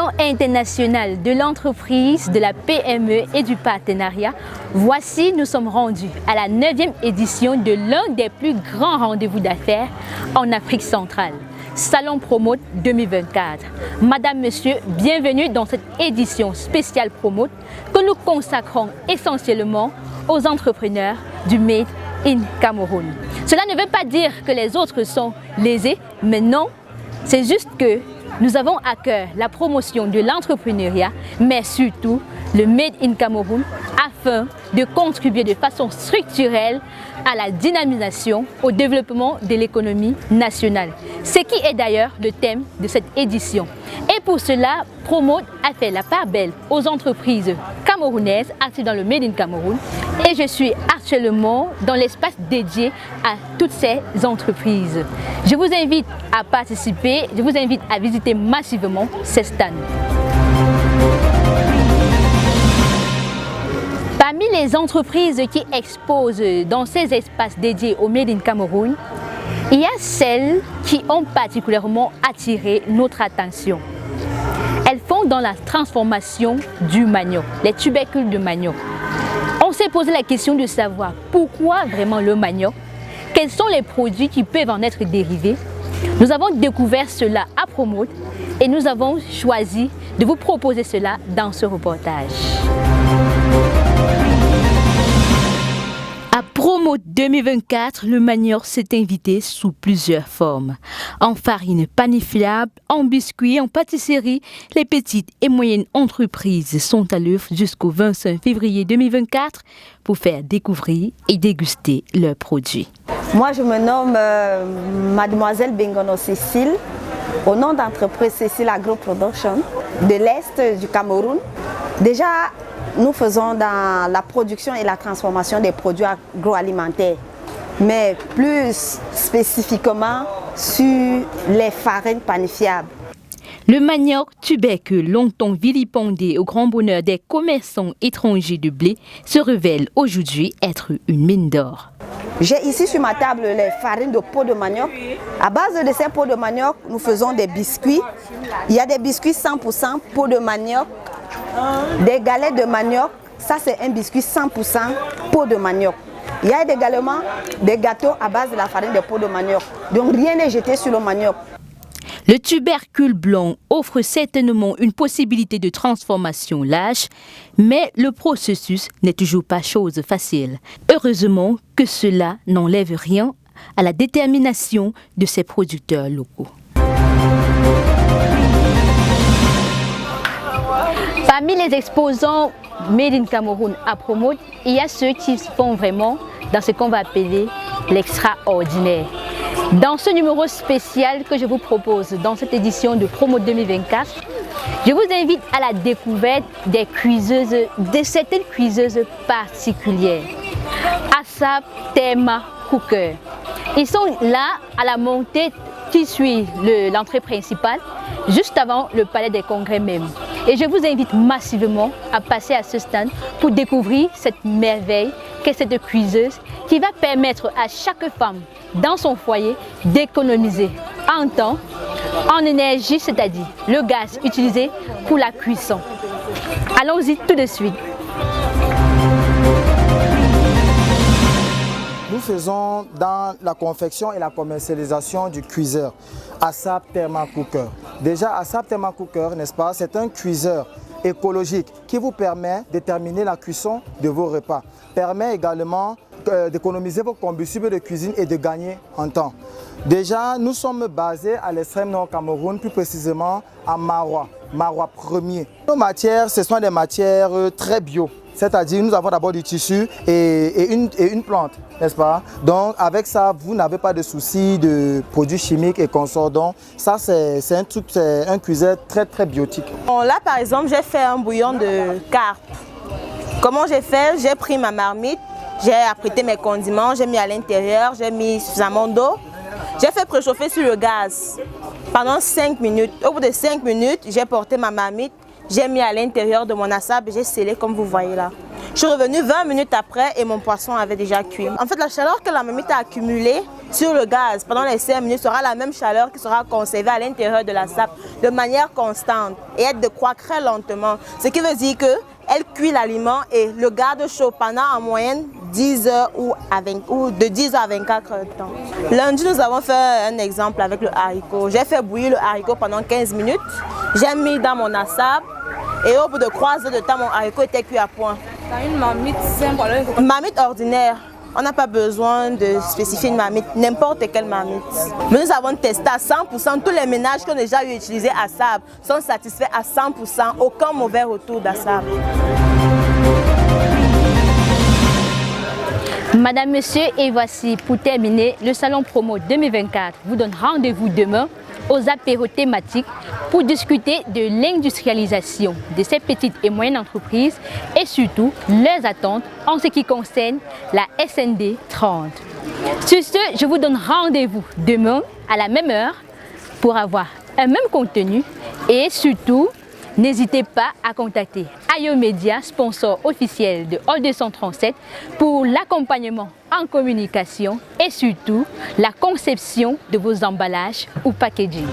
Salon international de l'entreprise, de la PME et du partenariat, voici nous sommes rendus à la 9e édition de l'un des plus grands rendez-vous d'affaires en Afrique centrale, Salon Promote 2024. Madame, Monsieur, bienvenue dans cette édition spéciale Promote que nous consacrons essentiellement aux entrepreneurs du Made in Cameroun. Cela ne veut pas dire que les autres sont lésés, mais non, c'est juste que nous avons à cœur la promotion de l'entrepreneuriat, mais surtout le Made in Cameroun, afin de contribuer de façon structurelle à la dynamisation, au développement de l'économie nationale. Ce qui est d'ailleurs le thème de cette édition. Et pour cela, Promote a fait la part belle aux entreprises camerounaises actives dans le Made in Cameroun. Et je suis actuellement dans l'espace dédié à toutes ces entreprises. Je vous invite à participer, je vous invite à visiter massivement ces stands. Parmi les entreprises qui exposent dans ces espaces dédiés au Made in Cameroun, il y a celles qui ont particulièrement attiré notre attention. Elles font dans la transformation du manioc, les tubercules de manioc. On s'est posé la question de savoir pourquoi vraiment le manioc, quels sont les produits qui peuvent en être dérivés. Nous avons découvert cela à Promote et nous avons choisi de vous proposer cela dans ce reportage. À Promote 2024, le manioc s'est invité sous plusieurs formes. En farine panifiable, en biscuits, en pâtisserie, les petites et moyennes entreprises sont à l'œuvre jusqu'au 25 février 2024 pour faire découvrir et déguster leurs produits. Moi, je me nomme Mademoiselle Bengono Cécile, au nom d'entreprise Cécile Agro Production de l'Est du Cameroun. Déjà, nous faisons dans la production et la transformation des produits agroalimentaires, mais plus spécifiquement sur les farines panifiables. Le manioc tubercule, longtemps vilipendé au grand bonheur des commerçants étrangers de blé, se révèle aujourd'hui être une mine d'or. J'ai ici sur ma table les farines de peau de manioc. À base de ces peaux de manioc, nous faisons des biscuits. Il y a des biscuits 100% peau de manioc, des galettes de manioc. Ça, c'est un biscuit 100% peau de manioc. Il y a également des gâteaux à base de la farine de peau de manioc. Donc, rien n'est jeté sur le manioc. Le tubercule blanc offre certainement une possibilité de transformation large, mais le processus n'est toujours pas chose facile. Heureusement que cela n'enlève rien à la détermination de ces producteurs locaux. Parmi les exposants Made in Cameroun à Promote, il y a ceux qui font vraiment dans ce qu'on va appeler l'extraordinaire. Dans ce numéro spécial que je vous propose dans cette édition de Promote 2024, je vous invite à la découverte des cuiseuses, de certaines cuiseuses particulières. ASAP Tema Cooker. Ils sont là à la montée qui suit l'entrée principale, juste avant le palais des congrès même. Et je vous invite massivement à passer à ce stand pour découvrir cette merveille qu'est cette cuiseuse qui va permettre à chaque femme dans son foyer d'économiser en temps, en énergie, c'est-à-dire le gaz utilisé pour la cuisson. Allons-y tout de suite. Nous faisons dans la confection et la commercialisation du cuiseur ASAP Therma Cooker. Déjà, ASAP Therma Cooker, n'est-ce pas, c'est un cuiseur écologique qui vous permet de terminer la cuisson de vos repas. Permet également d'économiser vos combustibles de cuisine et de gagner en temps. Déjà, nous sommes basés à l'extrême nord Cameroun, plus précisément à Maroua, Maroua 1er. Nos matières, ce sont des matières très bio. C'est-à-dire, nous avons d'abord du tissu et une plante, n'est-ce pas? Donc, avec ça, vous n'avez pas de soucis de produits chimiques et consorts. Donc, ça, c'est un cuiseur très, très biotique. Bon, là, par exemple, j'ai fait un bouillon de carpe. Comment j'ai fait? J'ai pris ma marmite, j'ai apprêté mes condiments, j'ai mis à l'intérieur, j'ai mis suffisamment d'eau. J'ai fait préchauffer sur le gaz pendant 5 minutes. Au bout de 5 minutes, j'ai porté ma marmite. J'ai mis à l'intérieur de mon ASAP et j'ai scellé comme vous voyez là. Je suis revenue 20 minutes après et mon poisson avait déjà cuit. En fait, la chaleur que la marmite a accumulée sur le gaz pendant les 5 minutes sera la même chaleur qui sera conservée à l'intérieur de la sape de manière constante et être de croître très lentement. Ce qui veut dire qu'elle cuit l'aliment et le garde chaud pendant en moyenne 10 heures ou de 10 à 24 heures de temps. Lundi, nous avons fait un exemple avec le haricot. J'ai fait bouillir le haricot pendant 15 minutes. J'ai mis dans mon assabe et au bout de 3 heures de temps, mon haricot était cuit à point. Une marmite simple, une marmite ordinaire. On n'a pas besoin de spécifier une marmite, n'importe quelle marmite. Mais nous avons testé à 100%, tous les ménages qui ont déjà utilisé ASAB sont satisfaits à 100%, aucun mauvais retour d'ASAB. Madame, Monsieur, et voici pour terminer, le Salon Promo 2024 vous donne rendez-vous demain aux apéros thématiques pour discuter de l'industrialisation de ces petites et moyennes entreprises et surtout leurs attentes en ce qui concerne la SND 30. Sur ce, je vous donne rendez-vous demain à la même heure pour avoir un même contenu et surtout, n'hésitez pas à contacter Ayo Media, sponsor officiel de Hall 237, pour l'accompagnement en communication et surtout la conception de vos emballages ou packaging.